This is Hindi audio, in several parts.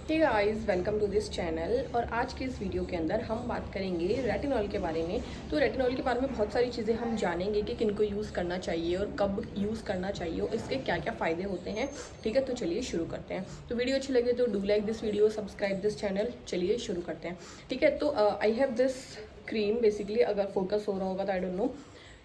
Hey guys, welcome to this channel. और आज के इस वीडियो के अंदर हम बात करेंगे रेटिनॉल के बारे में। तो रेटिनॉल के बारे में बहुत सारी चीज़ें हम जानेंगे कि किनको यूज़ करना चाहिए और कब यूज़ करना चाहिए और इसके क्या क्या फ़ायदे होते हैं। ठीक है, तो चलिए शुरू करते हैं। तो वीडियो अच्छी लगे तो do like this video, subscribe this channel. चलिए शुरू करते हैं। ठीक है, तो I have this cream. Basically अगर फोकस हो रहा होगा तो आई डोंट नो।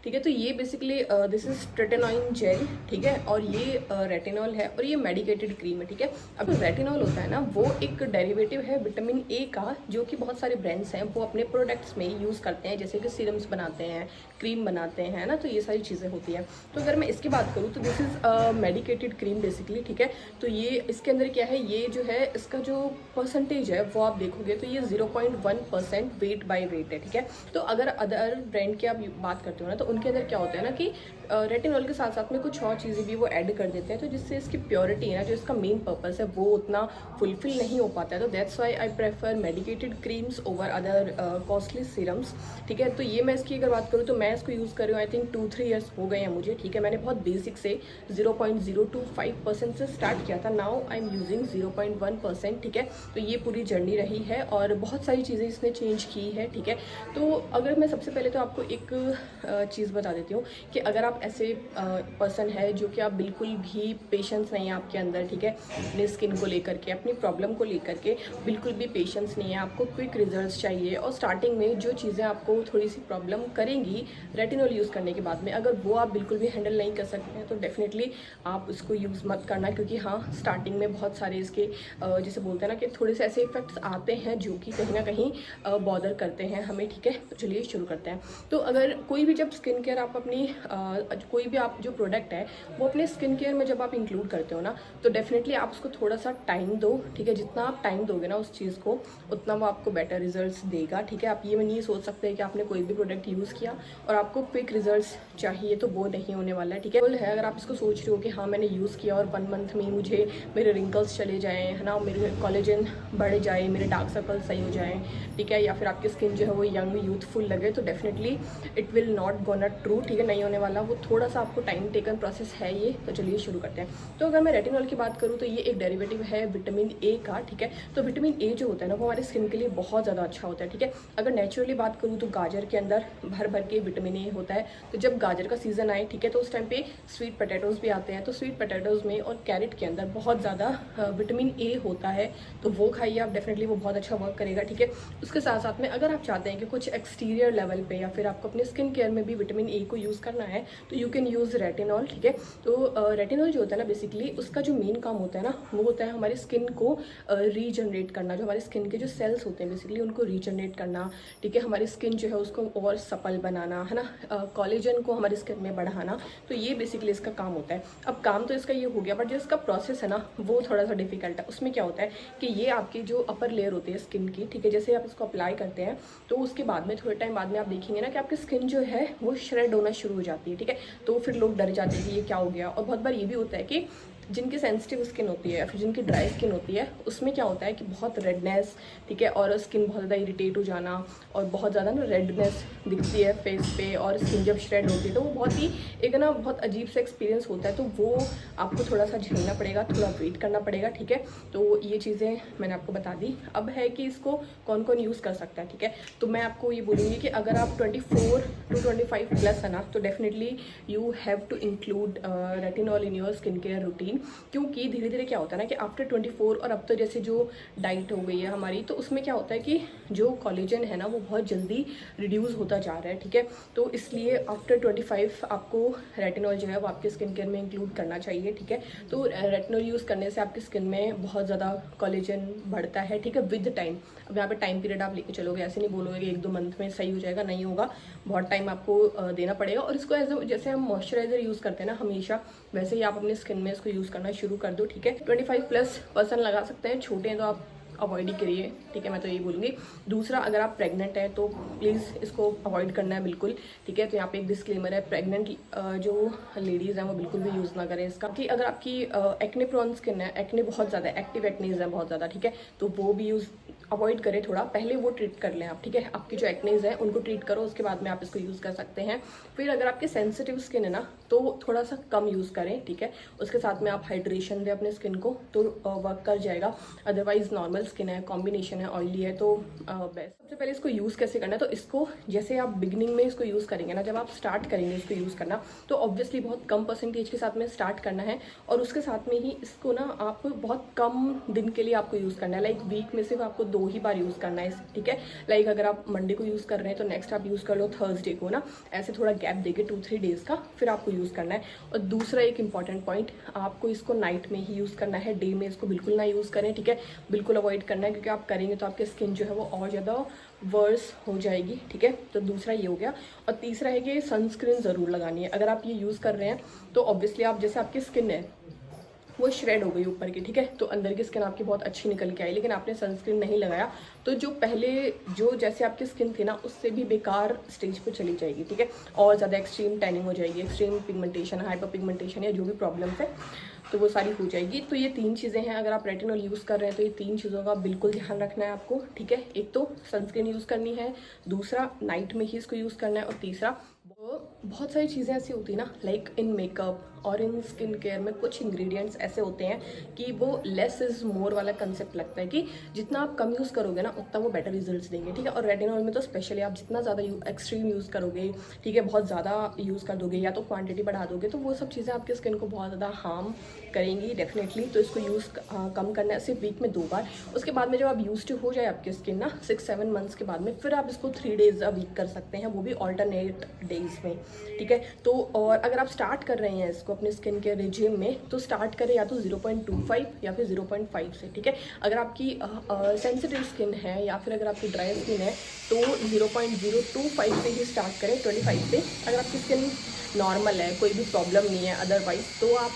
ठीक है, तो ये बेसिकली दिस इज ट्रेटेनॉइन जेल। ठीक है, और ये रेटिनॉल है और ये मेडिकेटेड क्रीम है। ठीक है, अब जो रेटिनॉल होता है ना, वो एक डेरिवेटिव है विटामिन ए का, जो कि बहुत सारे ब्रांड्स हैं वो अपने प्रोडक्ट्स में यूज़ करते हैं, जैसे कि सीरम्स बनाते हैं, क्रीम बनाते हैं ना, तो ये सारी चीज़ें होती हैं। तो अगर मैं इसकी बात करूँ तो this is medicated cream basically. ठीक है, तो ये इसके अंदर क्या है, ये जो है इसका जो परसेंटेज है वो आप देखोगे तो ये 0.1% वेट बाय वेट है। ठीक है, तो अगर अदर ब्रांड की आप बात करते हो ना, तो उनके अंदर क्या होता है ना कि रेटिनॉल के साथ साथ में कुछ और चीज़ें भी वो ऐड कर देते हैं, तो जिससे इसकी प्योरिटी है ना, जो इसका मेन पर्पस है, वो उतना फुलफिल नहीं हो पाता है। तो that's why I prefer medicated creams over other costly serums. ठीक है, तो ये मैं इसकी अगर बात करूँ तो मैं इसको यूज़ कर रही हूँ, आई थिंक 2-3 ईयर्स हो गए हैं मुझे। ठीक है, मैंने बहुत बेसिक से 0.025% से स्टार्ट किया था। Now I am using 0.1%। ठीक है, तो ये पूरी जर्नी रही है और बहुत सारी चीज़ें इसने चेंज की है। ठीक है, तो अगर मैं सबसे पहले तो आपको एक चीज़ बता देती हूँ कि अगर आप ऐसे पर्सन है जो कि आप बिल्कुल भी पेशेंस नहीं है आपके अंदर। ठीक है, अपनी स्किन को लेकर के, अपनी प्रॉब्लम को लेकर के बिल्कुल भी पेशेंस नहीं है, आपको क्विक रिजल्ट्स चाहिए और स्टार्टिंग में जो चीज़ें आपको थोड़ी सी प्रॉब्लम करेंगी रेटिनॉल यूज़ करने के बाद में, अगर वो आप बिल्कुल भी हैंडल नहीं कर सकते हैं तो डेफिनेटली आप उसको यूज़ मत करना। क्योंकि हाँ, स्टार्टिंग में बहुत सारे इसके जैसे बोलते हैं ना कि थोड़े से ऐसे इफेक्ट्स आते हैं जो कि कहीं ना कहीं बॉदर करते हैं हमें। ठीक है, तो चलिए शुरू करते हैं। तो अगर कोई भी जब स्किन केयर आप अपनी कोई भी आप जो प्रोडक्ट है वो अपने स्किन केयर में जब आप इंक्लूड करते हो ना, तो डेफिनेटली आप उसको थोड़ा सा टाइम दो। ठीक है, जितना आप टाइम दोगे ना उस चीज़ को, उतना वो आपको बेटर रिजल्ट्स देगा। ठीक है, आप ये नहीं सोच सकते कि आपने कोई भी प्रोडक्ट यूज़ किया और आपको क्विक रिजल्ट्स चाहिए, तो वो नहीं होने वाला है। ठीक है, अगर आप इसको सोच रहे हो कि हाँ मैंने यूज़ किया और 1 मंथ में मुझे मेरे रिंकल्स चले जाएँ, है ना, मेरे कोलेजन बढ़ जाए, मेरे डार्क सर्कल सही हो जाएँ, ठीक है, या फिर आपकी स्किन जो है वो यंग यूथफुल लगे, तो definitely it will not gonna true. ठीक है, नहीं होने वाला, वो थोड़ा सा आपको टाइम टेकन प्रोसेस है ये। तो चलिए शुरू करते हैं। तो अगर मैं रेटिनॉल की बात करूँ तो ये एक डेरिवेटिव है विटामिन ए का। ठीक है, तो विटामिन ए जो होता है ना, वो हमारी स्किन के लिए बहुत ज़्यादा अच्छा होता है। ठीक है, अगर नेचुरली बात करूँ तो गाजर के अंदर भर भर के विटामिन ए होता है। तो जब गाजर का सीजन आए, ठीक है, तो उस टाइम पे स्वीट पोटैटोज़ भी आते हैं, तो स्वीट पोटैटोज़ में और कैरेट के अंदर बहुत ज़्यादा विटामिन ए होता है, तो वो खाइए आप, डेफिनेटली वो बहुत अच्छा वर्क करेगा। ठीक है, उसके साथ साथ में अगर आप चाहते हैं कि कुछ एक्सटीरियर लेवल पे या फिर आपको अपने स्किन केयर में भी विटामिन ए को यूज़ करना है, तो यू कैन यूज़ रेटिनॉल। ठीक है, तो रेटिनॉल जो होता है ना, बेसिकली उसका जो मेन काम होता है ना, वो होता है हमारी स्किन को रीजनरेट करना, जो हमारी स्किन के जो सेल्स होते हैं बेसिकली उनको रीजनरेट करना। ठीक है, हमारी स्किन जो है उसको और सपल बनाना, है ना, कोलेजन को हमारी स्किन में बढ़ाना, तो ये बेसिकली इसका काम होता है। अब काम तो इसका ये हो गया, बट जो इसका प्रोसेस है ना वो थोड़ा सा डिफिकल्ट है। उसमें क्या होता है कि ये आपकी जो अपर लेयर होती है स्किन की, ठीक है, जैसे आप इसको अप्लाई करते हैं तो उसके बाद में थोड़े टाइम बाद में आप देखेंगे ना कि आपकी स्किन जो है वो श्रेड होना शुरू हो जाती है। ठीक है, तो फिर लोग डर जाते हैं कि ये क्या हो गया। और बहुत बार ये भी होता है कि जिनकी सेंसिटिव स्किन होती है या फिर जिनकी ड्राई स्किन होती है, उसमें क्या होता है कि बहुत रेडनेस, ठीक है, और स्किन बहुत ज़्यादा इरिटेट हो जाना और बहुत ज़्यादा ना रेडनेस दिखती है फेस पे, और स्किन जब श्रेड होती है तो वो बहुत ही एक ना बहुत अजीब सा एक्सपीरियंस होता है। तो वो आपको थोड़ा सा झेलना पड़ेगा, थोड़ा वेट करना पड़ेगा। ठीक है, तो ये चीज़ें मैंने आपको बता दी। अब है कि इसको कौन कौन यूज़ कर सकता है। ठीक है, तो मैं आपको ये बोलूँगी कि अगर आप 24 to 25 प्लस है ना, तो definitely you have to include retinol in your skin care routine. क्योंकि धीरे धीरे क्या होता है ना कि आफ्टर 24 और अब तो जैसे जो डाइट हो गई है हमारी, तो उसमें क्या होता है कि जो कोलेजन है ना वो बहुत जल्दी रिड्यूस होता जा रहा है। ठीक है, तो इसलिए आफ्टर 25 आपको रेटिनॉल जो है वो आपके स्किन केयर में इंक्लूड करना चाहिए। ठीक है, तो रेटिनॉल यूज़ करने से आपकी स्किन में बहुत ज़्यादा कोलेजन बढ़ता है। ठीक है, विद टाइम। अब यहाँ पे टाइम पीरियड आप लेके चलोगे, ऐसे नहीं बोलोगे कि 1-2 मंथ में सही हो जाएगा, नहीं होगा, बहुत टाइम आपको देना पड़ेगा। और इसको जैसे हम मॉइस्चराइजर यूज़ करते हैं ना हमेशा, वैसे ही आप अपनी स्किन में इसको यूज़ करना शुरू कर दो। ठीक है, 25 प्लस पर्सन लगा सकते हैं, छोटे हैं तो आप अवॉइड ही करिए, ठीक है, मैं तो यही बोलूँगी। दूसरा, अगर आप प्रेग्नेंट हैं तो प्लीज़ इसको अवॉइड करना है बिल्कुल, ठीक है। तो यहाँ पे एक डिस्क्लेमर है, प्रेग्नेंट जो लेडीज़ हैं वो बिल्कुल भी यूज़ ना करें इसका। कि अगर आपकी एक्ने प्रोन स्किन है, एक्ने बहुत ज़्यादा एक्टिव एक्नीज है बहुत ज़्यादा, ठीक है, तो वो भी यूज़ अवॉइड करें थोड़ा, पहले वो ट्रीट कर लें आप, ठीक है। आपकी जो एक्नेज है उनको ट्रीट करो, उसके बाद में आप इसको यूज़ कर सकते हैं। फिर अगर आपकी सेंसिटिव स्किन है ना तो थोड़ा सा कम यूज़ करें, ठीक है। उसके साथ में आप हाइड्रेशन दें अपने स्किन को तो वर्क कर जाएगा। अदरवाइज नॉर्मल स्किन है, कॉम्बिनेशन है, ऑयली है तो बेस्ट। सबसे पहले इसको यूज़ कैसे करना है, तो इसको जैसे आप बिगिनिंग में इसको यूज़ करेंगे ना, जब आप स्टार्ट करेंगे इसको यूज़ करना तो ऑब्वियसली बहुत कम परसेंटेज के साथ में स्टार्ट करना है, और उसके साथ में ही इसको ना आप बहुत कम दिन के लिए आपको यूज़ करना है। लाइक वीक में सिर्फ आपको 2 ही बार यूज़ करना है, ठीक है। लाइक अगर आप मंडे को यूज़ कर रहे हैं तो नेक्स्ट आप यूज़ कर लो थर्सडे को ना, ऐसे थोड़ा गैप देके 2-3 डेज़ का, फिर आपको यूज़ करना है। और दूसरा एक इंपॉर्टेंट पॉइंट, आपको इसको नाइट में ही यूज़ करना है, डे में इसको बिल्कुल ना यूज़ करें, ठीक है, बिल्कुल अवॉइड करना है, क्योंकि आप करेंगे तो आपकी स्किन जो है वो और ज़्यादा वर्स हो जाएगी, ठीक है। तो दूसरा ये हो गया। और तीसरा है कि सनस्क्रीन ज़रूर लगानी है। अगर आप ये यूज़ कर रहे हैं तो ऑब्वियसली आप, जैसे आपकी स्किन है वो श्रेड हो गई ऊपर की, ठीक है, तो अंदर की स्किन आपकी बहुत अच्छी निकल के आई, लेकिन आपने सनस्क्रीन नहीं लगाया तो जो पहले जो जैसे आपकी स्किन थी ना उससे भी बेकार स्टेज पे चली जाएगी, ठीक है, और ज़्यादा एक्सट्रीम टैनिंग हो जाएगी, एक्सट्रीम पिगमेंटेशन, हाइपर पिगमेंटेशन या जो भी प्रॉब्लम्स है तो वो सारी हो जाएगी। तो ये 3 चीज़ें हैं, अगर आप रेटिनॉल यूज़ कर रहे हैं तो ये 3 चीज़ों का बिल्कुल ध्यान रखना है आपको, ठीक है। एक तो सनस्क्रीन यूज़ करनी है, दूसरा नाइट में ही इसको यूज़ करना है, और तीसरा बहुत सारी चीज़ें ऐसी होती है ना, लाइक इन मेकअप और इन स्किन केयर में कुछ इंग्रेडिएंट्स ऐसे होते हैं कि वो लेस इज़ मोर वाला कंसेप्ट लगता है कि जितना आप कम यूज़ करोगे ना उतना वो बेटर रिजल्ट्स देंगे, ठीक है। और रेटिनॉल में तो स्पेशली आप जितना ज़्यादा एक्सट्रीम यूज़ करोगे, ठीक है, बहुत ज़्यादा यूज़ कर दोगे या तो क्वांटिटी बढ़ा दोगे तो वो सब चीज़ें आपकी स्किन को बहुत ज़्यादा हार्म करेंगी डेफिनेटली। तो इसको यूज़ कम करना है, सिर्फ वीक में 2 बार। उसके बाद में जब आप यूज टू हो जाए आपकी स्किन ना 6-7 मंथ्स के बाद में, फिर आप इसको 3 डेज़ अ वीक कर सकते हैं, वो भी ऑल्टरनेट डेज में, ठीक है। तो और अगर आप स्टार्ट कर रहे हैं इसको अपने स्किन के रिजिम में तो स्टार्ट करें या तो 0.25 या फिर 0.5 से, ठीक है। अगर आपकी सेंसिटिव स्किन है या फिर अगर आपकी ड्राई स्किन है तो 0.025 से ही स्टार्ट करें, 25 से। अगर आपकी स्किन नॉर्मल है, कोई भी प्रॉब्लम नहीं है अदरवाइज, तो आप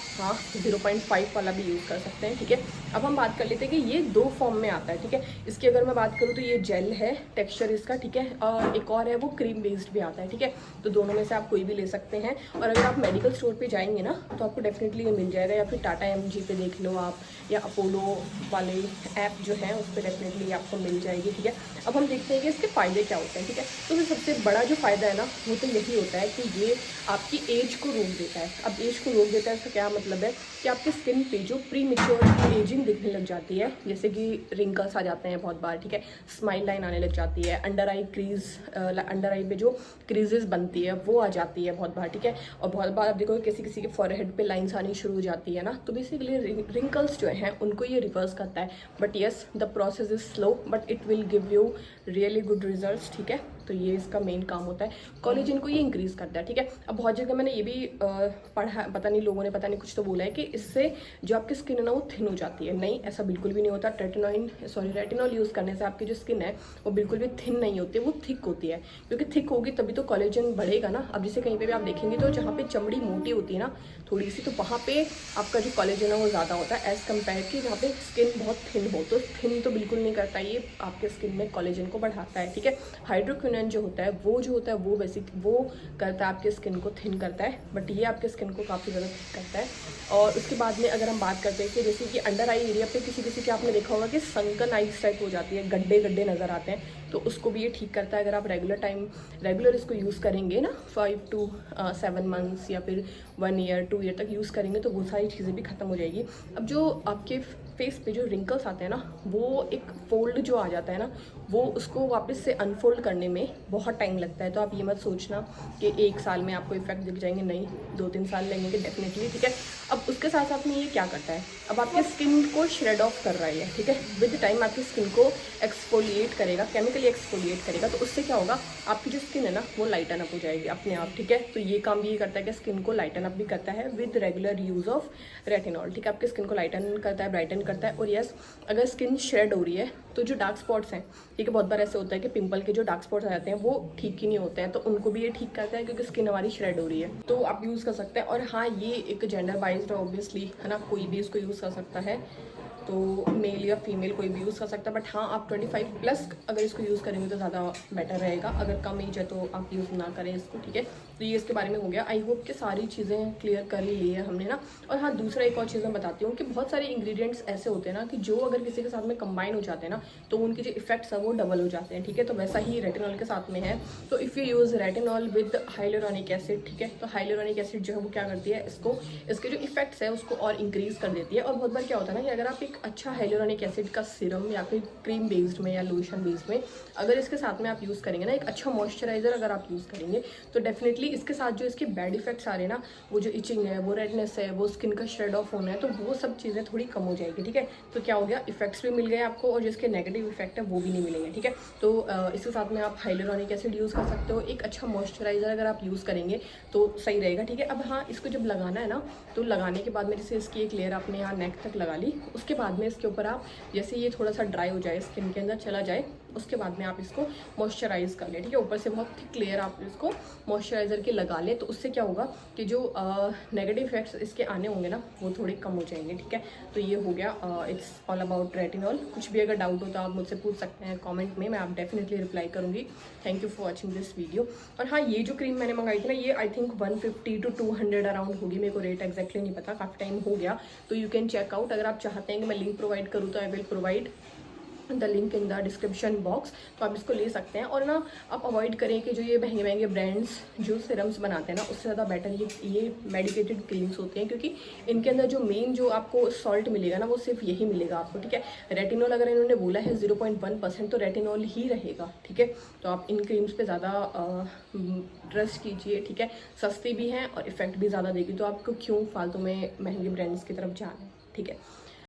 0.5 वाला भी यूज़ कर सकते हैं, ठीक है। अब हम बात कर लेते हैं कि ये 2 फॉर्म में आता है, ठीक है। इसकी अगर मैं बात करूँ तो ये जेल है, टेक्सचर इसका, ठीक है, और एक और है वो क्रीम बेस्ड भी आता है, ठीक है। तो दोनों में से आप कोई भी ले सकते हैं। और अगर आप मेडिकल स्टोर पे जाएंगे ना तो आपको डेफिनेटली ये मिल जाएगा, या फिर टाटा एमजी पे देख लो आप, या अपोलो वाले ऐप जो है उस पर डेफिनेटली आपको मिल जाएगी, ठीक है। अब हम देखते हैं कि इसके फ़ायदे क्या होते हैं, ठीक है। तो सबसे बड़ा जो फ़ायदा है ना वो तो यही होता है कि ये आपकी एज को रोक देता है। अब एज को रोक देता है इसका क्या मतलब है कि आपकी स्किन पे जो प्री मैच्योर एजिंग दिखने लग जाती है, जैसे कि रिंकल्स आ जाते हैं बहुत बार, ठीक है, स्माइल लाइन आने लग जाती है, अंडर आई पे जो क्रीजेस बनती है वो आ जाती है बहुत बार, ठीक है। और बहुत बार आप देखो किसी किसी के फॉरहेड पे लाइंस आनी शुरू हो जाती है ना, तो बेसिकली रिंकल्स जो हैं उनको ये रिवर्स करता है। But yes, the process is slow but it will give you really good results, ठीक है। तो ये इसका मेन काम होता है, कोलेजन को ये इंक्रीज करता है, ठीक है। अब बहुत जगह मैंने ये भी पढ़ा, पता नहीं लोगों ने पता नहीं कुछ तो बोला है कि इससे जो आपकी स्किन है ना वो थिन हो जाती है। नहीं, ऐसा बिल्कुल भी नहीं होता। रेटिनॉल यूज़ करने से आपकी जो स्किन है वो बिल्कुल भी थिन नहीं होती है, वो थिक होती है, क्योंकि थिक होगी तभी तो कोलेजन बढ़ेगा ना। अब जैसे कहीं पे भी आप देखेंगे तो जहाँ पे चमड़ी मोटी होती है ना थोड़ी सी, तो वहाँ पे आपका जो कोलेजन है वो ज़्यादा होता है एज़ कम्पेयर कि जहाँ पे स्किन बहुत थिन हो। तो थिन तो बिल्कुल नहीं करता, ये आपके स्किन में कोलेजन को बढ़ाता है, ठीक है। हाइड्रोक्विनोन जो होता है वो बेसिक वो करता है आपके स्किन को थिन करता है, बट ये आपके स्किन को काफ़ी ज़्यादा थिक करता है। और उसके बाद में अगर हम बात करते हैं कि जैसे कि अंडर आई एरिया पे किसी के आपने देखा होगा कि संकन आइज टाइप हो जाती है, गड्ढे गड्ढे नज़र आते हैं, तो उसको भी ये ठीक करता है। अगर आप रेगुलर इसको यूज़ करेंगे ना 5 to 7 मंथ्स या फिर 1 year 2 year तक यूज़ करेंगे तो वो सारी चीज़ें भी ख़त्म हो जाएगी। अब जो आपके फेस पे जो रिंकल्स आते हैं ना, वो एक फोल्ड जो आ जाता है ना, वो उसको वापस से अनफोल्ड करने में बहुत टाइम लगता है। तो आप ये मत सोचना कि 1 साल में आपको इफेक्ट दिख जाएंगे, नहीं, 2-3 साल लगेंगे डेफिनेटली, ठीक है। अब उसके साथ साथ में ये क्या करता है, अब आपकी स्किन को श्रेड ऑफ कर रहा है, ठीक है। विद टाइम आपकी स्किन को एक्सफोलिएट करेगा, केमिकली एक्सफोलिएट करेगा, तो उससे क्या होगा, आपकी जो स्किन है ना वो लाइटन अप हो जाएगी अपने आप, ठीक है। तो ये काम भी ये करता है कि स्किन को लाइटन अप भी करता है with regular use of retinol, ठीक है। आपकी स्किन को लाइटन करता है, ब्राइटन करता है। और यस, अगर स्किन शेड हो रही है तो जो डार्क स्पॉट्स हैं, ठीक है, बहुत बार ऐसे होता है कि पिंपल के जो डार्क स्पॉट्स आ जाते हैं वो ठीक ही नहीं होते हैं, तो उनको भी ये ठीक करता है क्योंकि स्किन हमारी शेड हो रही है, तो आप यूज़ कर सकते हैं। और हाँ, ये एक जेंडर बाइज्ड है ऑब्वियसली, है ना, कोई भी इसको यूज़ कर सकता है। तो मेल या फीमेल कोई भी यूज़ कर सकता है, बट हाँ आप 25 प्लस अगर इसको यूज़ करेंगे तो ज़्यादा बेटर रहेगा। अगर कम एज है तो आप यूज़ ना करें इसको, ठीक है। तो ये इसके बारे में हो गया। आई होप कि सारी चीज़ें क्लियर कर ही ली है हमने ना। और हाँ, दूसरा एक और चीज़ मैं बताती हूँ कि बहुत सारे इंग्रेडिएंट्स ऐसे होते हैं ना कि जो अगर किसी के साथ में कंबाइन हो जाते हैं ना तो उनके जो इफेक्ट्स हैं वो डबल हो जाते हैं, ठीक है। तो वैसा ही रेटिनॉल के साथ में है। तो if you use retinol with hyaluronic acid, ठीक है, तो हाइलुरोनिक एसिड जो है वो क्या करती है, इसके जो इफेक्ट्स है उसको और इंक्रीज़ कर देती है। और बहुत बार क्या होता है ना कि अगर आप एक अच्छा हाइलुरोनिक एसिड का सिरम या फिर क्रीम बेस्ड में या लोशन बेस्ड में अगर इसके साथ में आप यूज़ करेंगे ना, एक अच्छा मॉइस्चराइजर अगर आप यूज़ करेंगे तो डेफिनेटली इसके साथ जो इसके बैड इफेक्ट्स आ रहे हैं ना, वो जो इचिंग है, वो रेडनेस है, वो स्किन का शेड ऑफ होना है, तो वो सब चीज़ें थोड़ी कम हो जाएगी, ठीक है। तो क्या हो गया, इफेक्ट्स भी मिल गए आपको और जिसके नेगेटिव इफेक्ट है वो भी नहीं मिलेंगे, ठीक है। तो इसके साथ में आप हाइलुरोनिक एसिड यूज़ कर सकते हो। एक अच्छा मॉइस्चराइजर अगर आप यूज़ करेंगे तो सही रहेगा, ठीक है। अब हाँ, इसको जब लगाना है ना तो लगाने के बाद में जैसे इसकी एक लेयर आपने यहाँ नेक तक लगा ली, उसके बाद में इसके ऊपर आप जैसे ये थोड़ा सा ड्राई हो जाए, स्किन के अंदर चला जाए, उसके बाद में आप इसको मॉइस्चराइज कर लें, ठीक है। ऊपर से बहुत थिक लेयर आप इसको मॉइस्चराइजर के लगा लें, तो उससे क्या होगा कि जो नेगेटिव इफेक्ट्स इसके आने होंगे ना वो थोड़े कम हो जाएंगे, ठीक है। तो ये हो गया, इट्स ऑल अबाउट रेटिनॉल। कुछ भी अगर डाउट हो तो आप मुझसे पूछ सकते हैं कमेंट में, मैं आप डेफिनेटली रिप्लाई करूँगी। Thank you for watching this video. और हाँ, ये जो क्रीम मैंने मंगाई थी ना, ये आई थिंक 150 to 200 अराउंड होगी, मेरे को रेट एक्जैक्टली नहीं पता, काफ़ी टाइम हो गया। तो यू कैन चेक आउट। अगर आप चाहते हैं कि मैं लिंक प्रोवाइड करूँ तो I will provide the link in the description box, तो आप इसको ले सकते हैं। और ना आप अवॉइड करें कि जो ये महंगे महंगे ब्रांड्स जो सिरम्स बनाते हैं ना, उससे ज़्यादा बेटर ये मेडिकेटेड क्रीम्स होते हैं, क्योंकि इनके अंदर जो मेन जो आपको सॉल्ट मिलेगा ना वो सिर्फ यही मिलेगा आपको, ठीक है। रेटिनॉल अगर इन्होंने बोला है 0.1% तो रेटिनॉल ही रहेगा, ठीक है। तो आप इन क्रीम्स पे ज़्यादा ट्रस्ट कीजिए, ठीक है। सस्ती भी हैं और इफेक्ट भी ज़्यादा देगी, तो आपको क्यों फालतू में महंगे ब्रांड्स की तरफ जाना है, ठीक है।